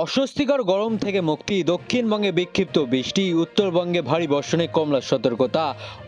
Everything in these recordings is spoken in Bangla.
অস্বস্তিকর গরম থেকে মুক্তি, দক্ষিণবঙ্গে বিক্ষিপ্ত বৃষ্টি, উত্তরবঙ্গে ভারী বর্ষণে কমলা সতর্কতা।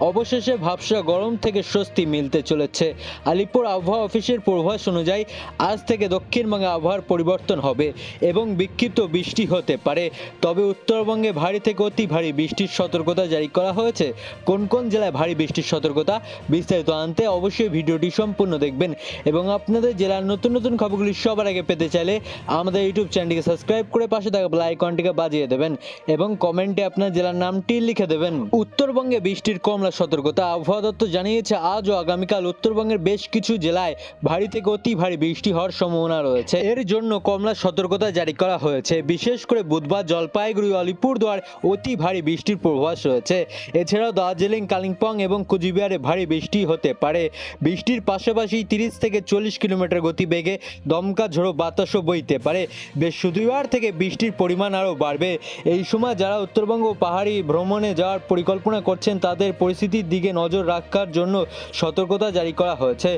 অবশেষে ভ্যাপসা গরম থেকে স্বস্তি মিলতে চলেছে। আলিপুর আবহাওয়া অফিসের পূর্বাভাস অনুযায়ী আজ থেকে দক্ষিণবঙ্গে আবহাওয়ার পরিবর্তন হবে এবং বিক্ষিপ্ত বৃষ্টি হতে পারে। তবে উত্তরবঙ্গে ভারী থেকে অতি ভারী বৃষ্টির সতর্কতা জারি করা হয়েছে। কোন কোন জেলায় ভারী বৃষ্টির সতর্কতা, বিস্তারিত আনতে অবশ্যই ভিডিওটি সম্পূর্ণ দেখবেন এবং আপনাদের জেলার নতুন নতুন খবরগুলি সবার আগে পেতে চাইলে আমাদের ইউটিউব চ্যানেলটিকে সাবস্ক্রাইব করে পাশে থাকা বেল আইকনটিকে বাজিয়ে দেবেন এবং কমেন্টে আপনার জেলার নামটি লিখে দেবেন। উত্তরবঙ্গে বৃষ্টির কমলা সতর্কতা। আবহাওয়া দপ্তর জানিয়েছে আজ ও আগামীকাল উত্তরবঙ্গের বেশ কিছু জেলায় ভারী থেকে অতি ভারী বৃষ্টি হওয়ার সম্ভাবনা রয়েছে। এর জন্য কমলা সতর্কতা জারি করা হয়েছে। বিশেষ করে বুধবার জলপাইগুড়ি, আলিপুরদুয়ার অতি ভারী বৃষ্টির পূর্বাভাস রয়েছে। এছাড়াও দার্জিলিং, কালিম্পং এবং কুচবিহারে ভারী বৃষ্টি হতে পারে। বৃষ্টির পাশাপাশি 30 থেকে 40 কিলোমিটার গতিবেগে দমকা ঝোড়ো বাতাসও বইতে পারে। বৃহস্পতিবার থেকে বৃষ্টির পরিমাণ আরও বাড়বে। এই সময় যারা উত্তরবঙ্গ পাহাড়ি ভ্রমণে যাওয়ার পরিকল্পনা করছেন তাদের পরিস্থিতির দিকে নজর রাখার জন্য সতর্কতা জারি করা হয়েছে।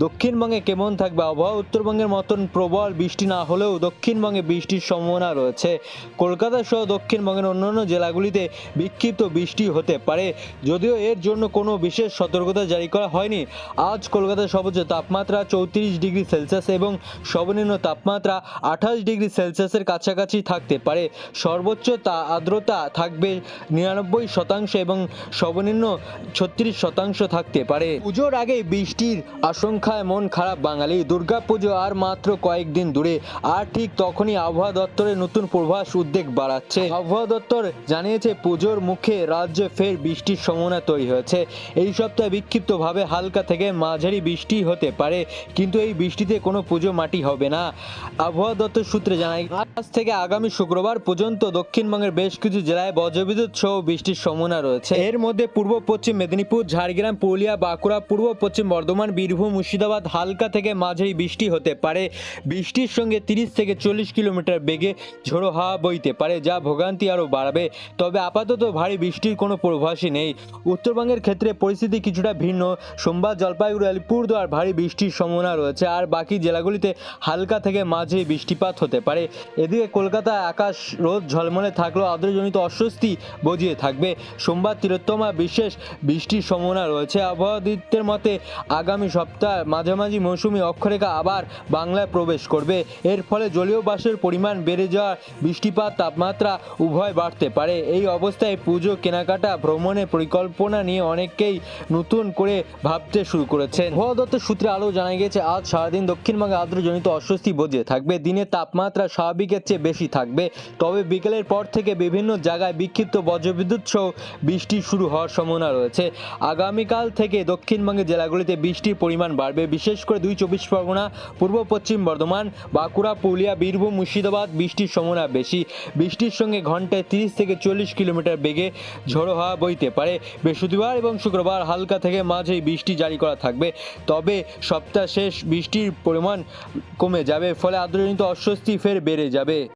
দক্ষিণবঙ্গে কেমন থাকবে আবহাওয়া? উত্তরবঙ্গের মতন প্রবল বৃষ্টি না হলেও দক্ষিণবঙ্গে বৃষ্টির সম্ভাবনা রয়েছে। কলকাতা সহ দক্ষিণবঙ্গের অন্যান্য জেলাগুলিতে বিক্ষিপ্ত বৃষ্টি হতে পারে, যদিও এর জন্য কোনো বিশেষ সতর্কতা জারি করা হয়নি। আজ কলকাতার সর্বোচ্চ তাপমাত্রা 34 ডিগ্রি সেলসিয়াস এবং সর্বনিম্ন তাপমাত্রা 28 ডিগ্রি সেলসিয়াসের কাছাকাছি থাকতে পারে। সর্বোচ্চ আর্দ্রতা থাকবে 99% এবং সর্বনিম্ন 36% থাকতে পারে। পুজোর আগে বৃষ্টির আশঙ্কায় মন খারাপ বাঙালি। দুর্গাপুজো আর মাত্র কয়েকদিন দূরে, আর ঠিক তখনই আবহাওয়া দপ্তরের নতুন পূর্বাভাস উদ্বেগ বাড়াচ্ছে। আবহাওয়া দপ্তর জানিয়েছে পুজোর মুখে রাজ্যে ফের বৃষ্টির সম্ভাবনা তৈরি হয়েছে। এই সপ্তাহে বিক্ষিপ্তভাবে হালকা থেকে মাঝারি বৃষ্টি হতে পারে, কিন্তু এই বৃষ্টিতে কোনো পুজো মাটি হবে না। আবহাওয়া দপ্তর সূত্রে জানায় আজ থেকে আগামী শুক্রবার পর্যন্ত দক্ষিণবঙ্গের বেশ কিছু জেলায় বজ্রবিদ্যুৎ সহ বৃষ্টির সম্ভাবনা রয়েছে। এর মধ্যে পূর্ব পশ্চিম মেদিনীপুর, ঝাড়গ্রাম, পুরুলিয়া, বাঁকুড়া, পূর্ব পশ্চিম বর্ধমান, বীরভূম, মুর্শিদাবাদ হালকা থেকে মাঝারি বৃষ্টি হতে পারে। বৃষ্টির সঙ্গে 30 থেকে 40 কিলোমিটার বেগে ঝোড়ো হাওয়া বইতে পারে, যা ভোগান্তি আরও বাড়াবে। তবে আপাতত ভারী বৃষ্টির কোনো পূর্বাভাসই নেই। উত্তরবঙ্গের ক্ষেত্রে পরিস্থিতি কিছুটা ভিন্ন। সোমবার জলপাইগুড়ি, আলিপুরদুয়ার ভারী বৃষ্টির সম্ভাবনা রয়েছে, আর বাকি জেলাগুলিতে হালকা থেকে মাঝারি বৃষ্টিপাত হতে পারে। এদিকে কলকাতায় আকাশ রোদ ঝলমলে থাকলেও আর্দ্রজনিত অস্বস্তি বজিয়ে থাকবে। সোমবার তিলোত্তমা বিশেষ বৃষ্টির সম্ভাবনা রয়েছে। আবহাওয়াবিদদের মতে আগামী সপ্তাহে মাঝামাঝি মৌসুমি অক্ষরেখা আবার বাংলায় প্রবেশ করবে। এর ফলে জলীয় বাষ্পের পরিমাণ বেড়ে যাওয়ার বৃষ্টিপাত, তাপমাত্রা উভয় বাড়তে পারে। এই অবস্থায় পুজো, কেনাকাটা, ভ্রমণের পরিকল্পনা নিয়ে অনেকেই নতুন করে ভাবতে শুরু করেছেন। আবহাওয়া দপ্তর সূত্রে আরও জানা গেছে আজ সারাদিন দক্ষিণবঙ্গে আর্দ্রজনিত অস্বস্তি বজিয়ে থাকবে। দিনে তাপমাত্রা স্বাভাবিকের চেয়ে বেশি থাকবে, তবে বিকেলের পর থেকে বিভিন্ন জায়গায় বিক্ষিপ্ত বজ্রবিদ্যুৎ সহ বৃষ্টি শুরু হওয়ার সম্ভাবনা রয়েছে। আগামীকাল থেকে দক্ষিণবঙ্গের জেলাগুলিতে বৃষ্টির পরিমাণ বাড়বে। বিশেষ করে 24 পরগনা, পূর্ব পশ্চিম বর্ধমান, বাঁকুড়া, পুরুলিয়া, বীরভূম, মুর্শিদাবাদ বৃষ্টির সম্ভাবনা বেশি। বৃষ্টির সঙ্গে ঘন্টায় 30 থেকে 40 কিলোমিটার বেগে ঝোড়ো হাওয়া বইতে পারে। বৃহস্পতিবার এবং শুক্রবার হালকা থেকে মাঝারি বৃষ্টি জারি করা থাকবে, তবে সপ্তাহ শেষ বৃষ্টির পরিমাণ কমে যাবে, ফলে আর্দ্রজনিত অস্বস্তি ফের বেড়ে যাবে।